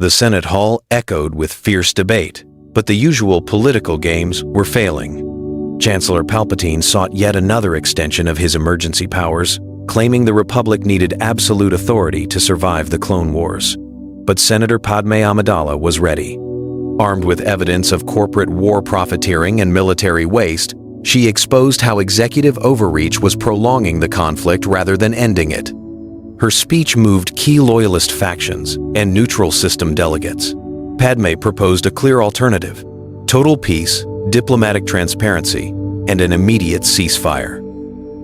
The Senate hall echoed with fierce debate, but the usual political games were failing. Chancellor Palpatine sought yet another extension of his emergency powers, claiming the Republic needed absolute authority to survive the Clone Wars. But Senator Padme Amidala was ready. Armed with evidence of corporate war profiteering and military waste, she exposed how executive overreach was prolonging the conflict rather than ending it. Her speech moved key loyalist factions and neutral system delegates. Padme proposed a clear alternative: total peace, diplomatic transparency, and an immediate ceasefire.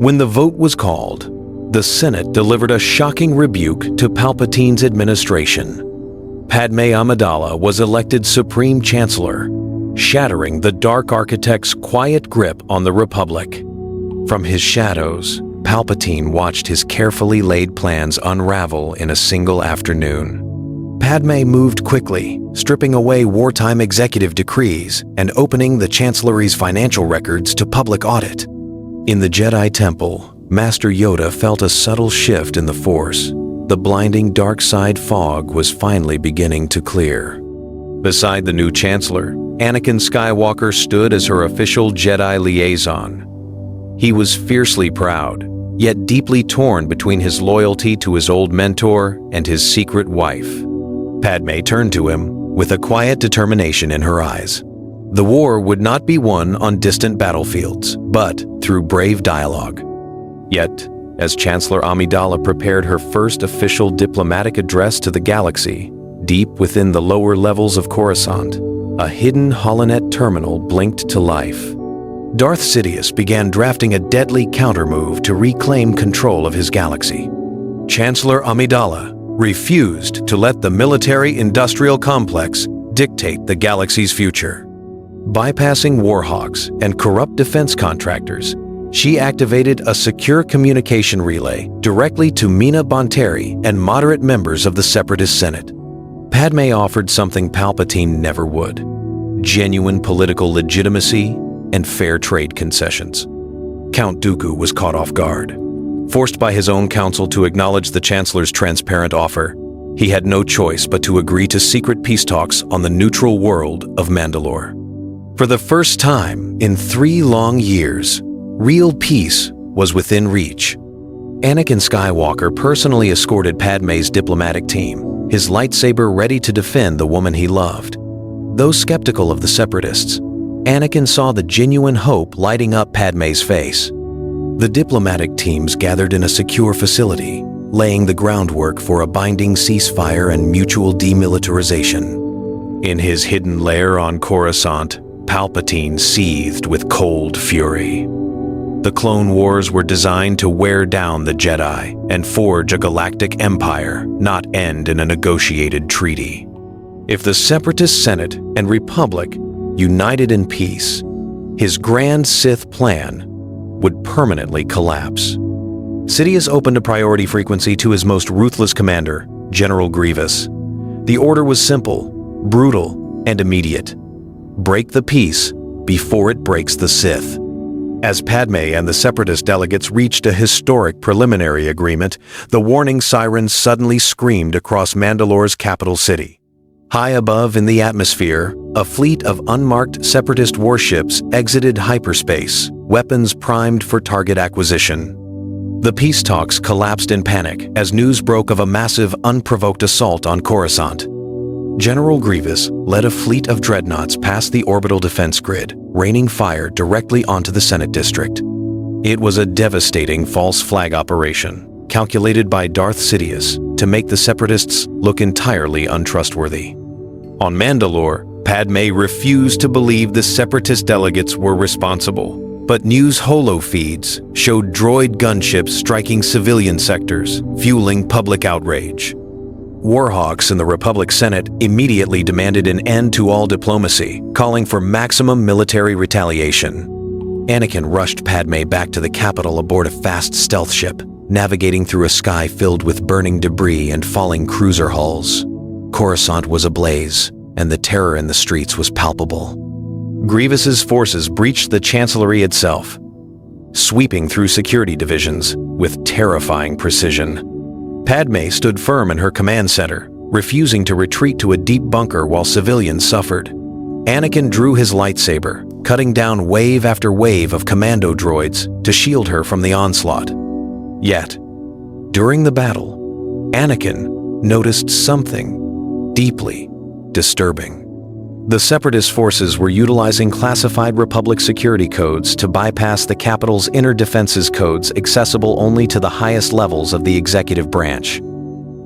When the vote was called, the Senate delivered a shocking rebuke to Palpatine's administration. Padme Amidala was elected Supreme Chancellor, shattering the Dark Architect's quiet grip on the Republic. From his shadows, Palpatine watched his carefully laid plans unravel in a single afternoon. Padme moved quickly, stripping away wartime executive decrees and opening the Chancellery's financial records to public audit. In the Jedi Temple, Master Yoda felt a subtle shift in the Force. The blinding dark side fog was finally beginning to clear. Beside the new Chancellor, Anakin Skywalker stood as her official Jedi liaison. He was fiercely proud, yet deeply torn between his loyalty to his old mentor and his secret wife. Padme turned to him with a quiet determination in her eyes. The war would not be won on distant battlefields, but through brave dialogue. Yet, as Chancellor Amidala prepared her first official diplomatic address to the galaxy, deep within the lower levels of Coruscant, a hidden holonet terminal blinked to life. Darth Sidious began drafting a deadly countermove to reclaim control of his galaxy. Chancellor Amidala refused to let the military-industrial complex dictate the galaxy's future. Bypassing warhawks and corrupt defense contractors, she activated a secure communication relay directly to Mina Bonteri and moderate members of the Separatist Senate. Padme offered something Palpatine never would: genuine political legitimacy and fair trade concessions. Count Dooku was caught off guard. Forced by his own council to acknowledge the Chancellor's transparent offer, he had no choice but to agree to secret peace talks on the neutral world of Mandalore. For the first time in 3 long years, real peace was within reach. Anakin Skywalker personally escorted Padme's diplomatic team, his lightsaber ready to defend the woman he loved. Though skeptical of the Separatists, Anakin saw the genuine hope lighting up Padme's face. The diplomatic teams gathered in a secure facility, laying the groundwork for a binding ceasefire and mutual demilitarization. In his hidden lair on Coruscant, Palpatine seethed with cold fury. The Clone Wars were designed to wear down the Jedi and forge a galactic empire, not end in a negotiated treaty. If the Separatist Senate and Republic united in peace, his grand Sith plan would permanently collapse. Sidious opened a priority frequency to his most ruthless commander, General Grievous. The order was simple, brutal, and immediate: break the peace before it breaks the Sith. As Padme and the Separatist delegates reached a historic preliminary agreement, the warning sirens suddenly screamed across Mandalore's capital city. High above in the atmosphere, a fleet of unmarked Separatist warships exited hyperspace, weapons primed for target acquisition. The peace talks collapsed in panic as news broke of a massive, unprovoked assault on Coruscant. General Grievous led a fleet of dreadnoughts past the orbital defense grid, raining fire directly onto the Senate district. It was a devastating false flag operation, calculated by Darth Sidious to make the Separatists look entirely untrustworthy. On Mandalore, Padme refused to believe the Separatist delegates were responsible, but news holo feeds showed droid gunships striking civilian sectors, fueling public outrage. Warhawks in the Republic Senate immediately demanded an end to all diplomacy, calling for maximum military retaliation. Anakin rushed Padme back to the capital aboard a fast stealth ship, navigating through a sky filled with burning debris and falling cruiser hulls. Coruscant was ablaze, and the terror in the streets was palpable. Grievous's forces breached the Chancellery itself, sweeping through security divisions with terrifying precision. Padme stood firm in her command center, refusing to retreat to a deep bunker while civilians suffered. Anakin drew his lightsaber, cutting down wave after wave of commando droids to shield her from the onslaught. Yet, during the battle, Anakin noticed something deeply disturbing. The Separatist forces were utilizing classified Republic security codes to bypass the Capitol's inner defenses codes accessible only to the highest levels of the executive branch.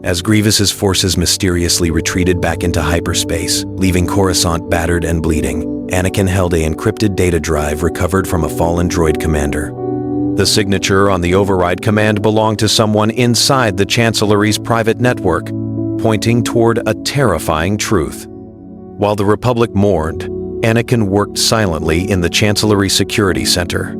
As Grievous's forces mysteriously retreated back into hyperspace, leaving Coruscant battered and bleeding, Anakin held an encrypted data drive recovered from a fallen droid commander. The signature on the override command belonged to someone inside the Chancellery's private network, pointing toward a terrifying truth. While the Republic mourned, Anakin worked silently in the Chancellery Security Center.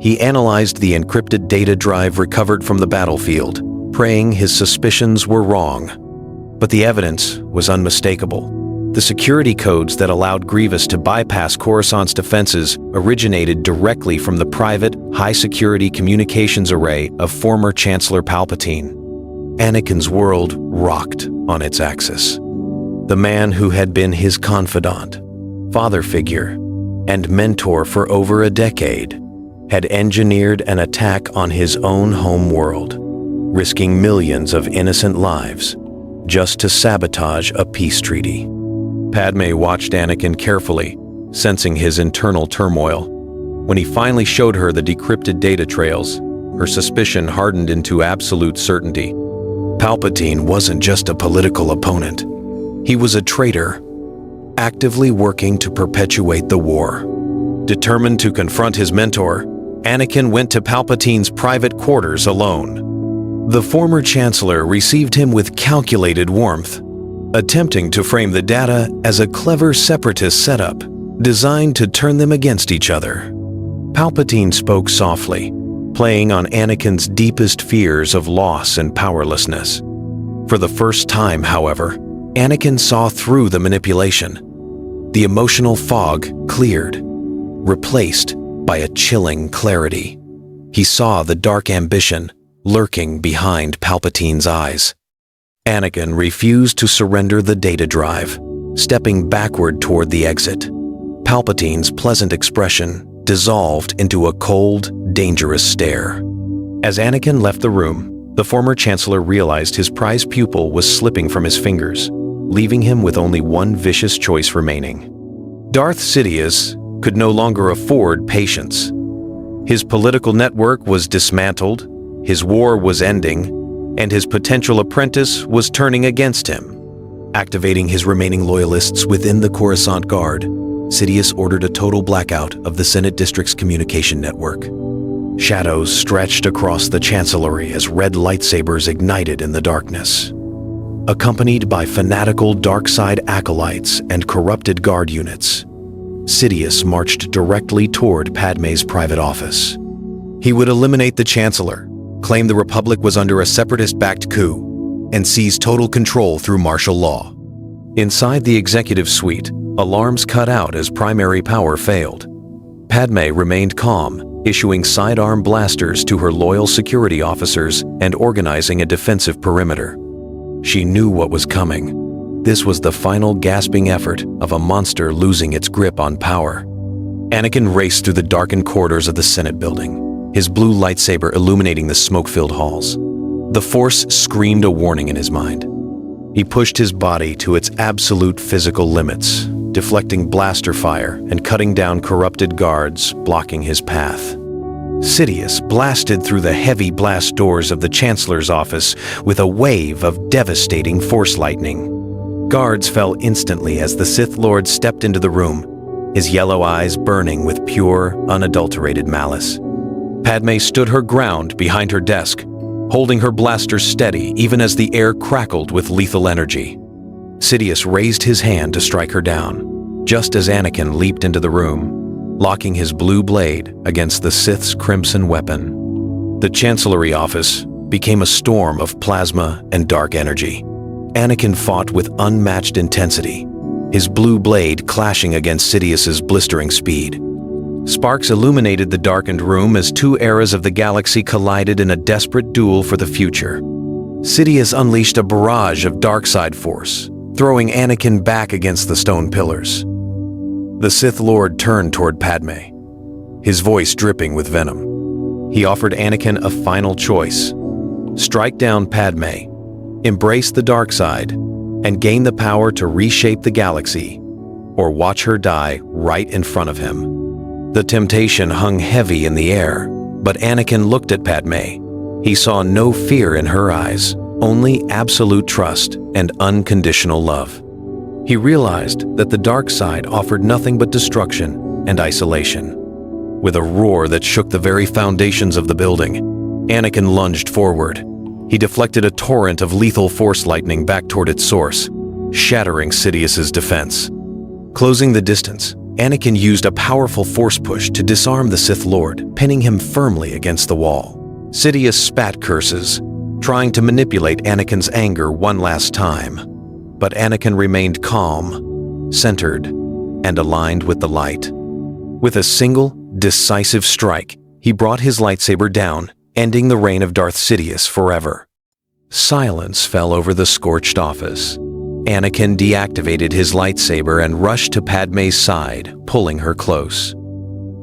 He analyzed the encrypted data drive recovered from the battlefield, praying his suspicions were wrong. But the evidence was unmistakable. The security codes that allowed Grievous to bypass Coruscant's defenses originated directly from the private, high-security communications array of former Chancellor Palpatine. Anakin's world rocked on its axis. The man who had been his confidant, father figure, and mentor for over a decade had engineered an attack on his own home world, risking millions of innocent lives just to sabotage a peace treaty. Padme watched Anakin carefully, sensing his internal turmoil. When he finally showed her the decrypted data trails, her suspicion hardened into absolute certainty. Palpatine wasn't just a political opponent. He was a traitor, actively working to perpetuate the war. Determined to confront his mentor, Anakin went to Palpatine's private quarters alone. The former Chancellor received him with calculated warmth, attempting to frame the data as a clever separatist setup designed to turn them against each other. Palpatine spoke softly, playing on Anakin's deepest fears of loss and powerlessness. For the first time, however, Anakin saw through the manipulation. The emotional fog cleared, replaced by a chilling clarity. He saw the dark ambition lurking behind Palpatine's eyes. Anakin refused to surrender the data drive, stepping backward toward the exit. Palpatine's pleasant expression dissolved into a cold, dangerous stare. As Anakin left the room, the former Chancellor realized his prized pupil was slipping from his fingers, leaving him with only one vicious choice remaining. Darth Sidious could no longer afford patience. His political network was dismantled, his war was ending, and his potential apprentice was turning against him. Activating his remaining loyalists within the Coruscant Guard, Sidious ordered a total blackout of the Senate District's communication network. Shadows stretched across the Chancellery as red lightsabers ignited in the darkness. Accompanied by fanatical dark side acolytes and corrupted guard units, Sidious marched directly toward Padme's private office. He would eliminate the Chancellor, claim the Republic was under a separatist-backed coup, and seize total control through martial law. Inside the executive suite, alarms cut out as primary power failed. Padme remained calm, issuing sidearm blasters to her loyal security officers and organizing a defensive perimeter. She knew what was coming. This was the final gasping effort of a monster losing its grip on power. Anakin raced through the darkened corridors of the Senate building, his blue lightsaber illuminating the smoke-filled halls. The Force screamed a warning in his mind. He pushed his body to its absolute physical limits, deflecting blaster fire and cutting down corrupted guards blocking his path. Sidious blasted through the heavy blast doors of the Chancellor's office with a wave of devastating Force lightning. Guards fell instantly as the Sith Lord stepped into the room, his yellow eyes burning with pure, unadulterated malice. Padme stood her ground behind her desk, holding her blaster steady even as the air crackled with lethal energy. Sidious raised his hand to strike her down, just as Anakin leaped into the room, locking his blue blade against the Sith's crimson weapon. The Chancellery office became a storm of plasma and dark energy. Anakin fought with unmatched intensity, his blue blade clashing against Sidious's blistering speed. Sparks illuminated the darkened room as two eras of the galaxy collided in a desperate duel for the future. Sidious unleashed a barrage of dark side force, throwing Anakin back against the stone pillars. The Sith Lord turned toward Padme, his voice dripping with venom. He offered Anakin a final choice: strike down Padme, embrace the dark side, and gain the power to reshape the galaxy, or watch her die right in front of him. The temptation hung heavy in the air, but Anakin looked at Padme. He saw no fear in her eyes, only absolute trust and unconditional love. He realized that the dark side offered nothing but destruction and isolation. With a roar that shook the very foundations of the building, Anakin lunged forward. He deflected a torrent of lethal force lightning back toward its source, shattering Sidious's defense. Closing the distance, Anakin used a powerful force push to disarm the Sith Lord, pinning him firmly against the wall. Sidious spat curses, trying to manipulate Anakin's anger one last time. But Anakin remained calm, centered, and aligned with the light. With a single, decisive strike, he brought his lightsaber down, ending the reign of Darth Sidious forever. Silence fell over the scorched office. Anakin deactivated his lightsaber and rushed to Padme's side, pulling her close.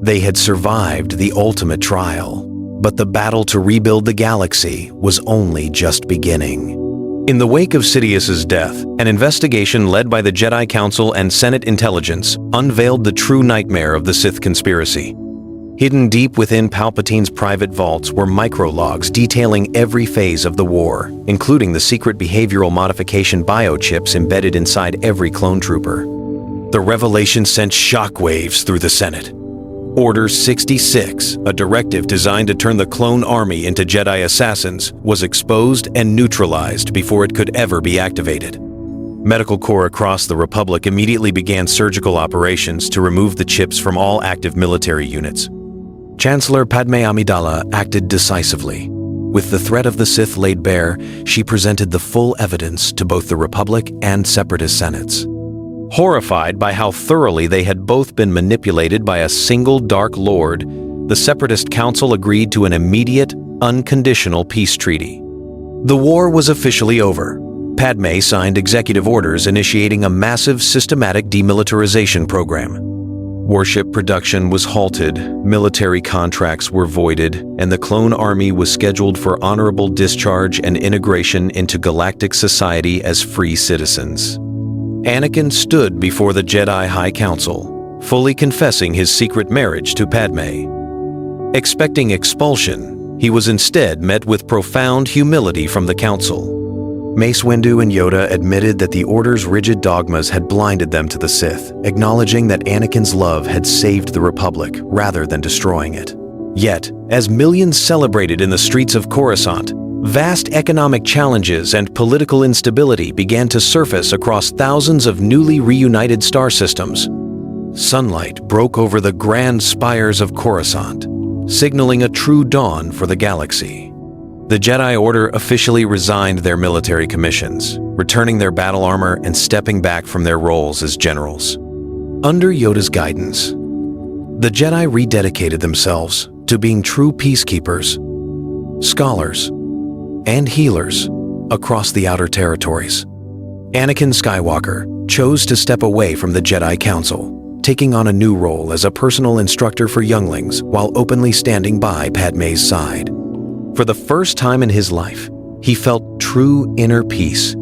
They had survived the ultimate trial, but the battle to rebuild the galaxy was only just beginning. In the wake of Sidious's death, an investigation led by the Jedi Council and Senate intelligence unveiled the true nightmare of the Sith conspiracy. Hidden deep within Palpatine's private vaults were micrologs detailing every phase of the war, including the secret behavioral modification biochips embedded inside every clone trooper. The revelation sent shockwaves through the Senate. Order 66, a directive designed to turn the clone army into Jedi assassins, was exposed and neutralized before it could ever be activated. Medical corps across the Republic immediately began surgical operations to remove the chips from all active military units. Chancellor Padme Amidala acted decisively. With the threat of the Sith laid bare, she presented the full evidence to both the Republic and Separatist senates. Horrified by how thoroughly they had both been manipulated by a single Dark Lord, the Separatist Council agreed to an immediate, unconditional peace treaty. The war was officially over. Padme signed executive orders initiating a massive systematic demilitarization program. Warship production was halted, military contracts were voided, and the clone army was scheduled for honorable discharge and integration into galactic society as free citizens. Anakin stood before the Jedi High Council, fully confessing his secret marriage to Padme. Expecting expulsion, he was instead met with profound humility from the Council. Mace Windu and Yoda admitted that the Order's rigid dogmas had blinded them to the Sith, acknowledging that Anakin's love had saved the Republic rather than destroying it. Yet, as millions celebrated in the streets of Coruscant, vast economic challenges and political instability began to surface across thousands of newly reunited star systems. Sunlight broke over the grand spires of Coruscant, signaling a true dawn for the galaxy. The Jedi Order officially resigned their military commissions, returning their battle armor and stepping back from their roles as generals. Under Yoda's guidance, the Jedi rededicated themselves to being true peacekeepers, scholars, and healers across the outer territories. Anakin Skywalker chose to step away from the Jedi Council, taking on a new role as a personal instructor for younglings while openly standing by Padme's side. For the first time in his life, he felt true inner peace,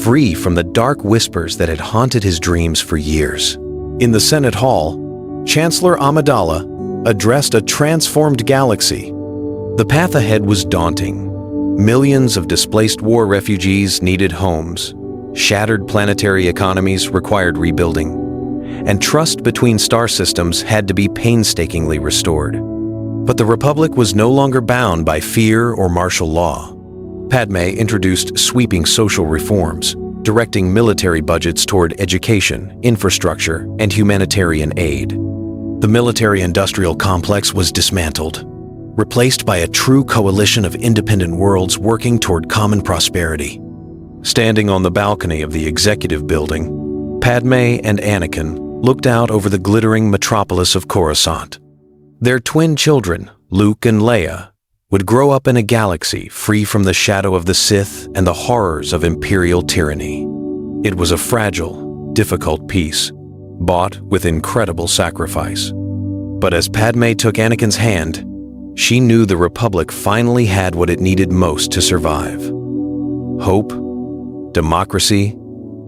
free from the dark whispers that had haunted his dreams for years. In the Senate Hall, Chancellor Amidala addressed a transformed galaxy. The path ahead was daunting. Millions of displaced war refugees needed homes, shattered planetary economies required rebuilding, and trust between star systems had to be painstakingly restored. But the Republic was no longer bound by fear or martial law. Padme introduced sweeping social reforms, directing military budgets toward education, infrastructure, and humanitarian aid. The military-industrial complex was dismantled, replaced by a true coalition of independent worlds working toward common prosperity. Standing on the balcony of the executive building, Padme and Anakin looked out over the glittering metropolis of Coruscant. Their twin children, Luke and Leia, would grow up in a galaxy free from the shadow of the Sith and the horrors of Imperial tyranny. It was a fragile, difficult peace, bought with incredible sacrifice. But as Padme took Anakin's hand, she knew the Republic finally had what it needed most to survive: hope, democracy,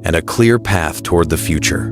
and a clear path toward the future.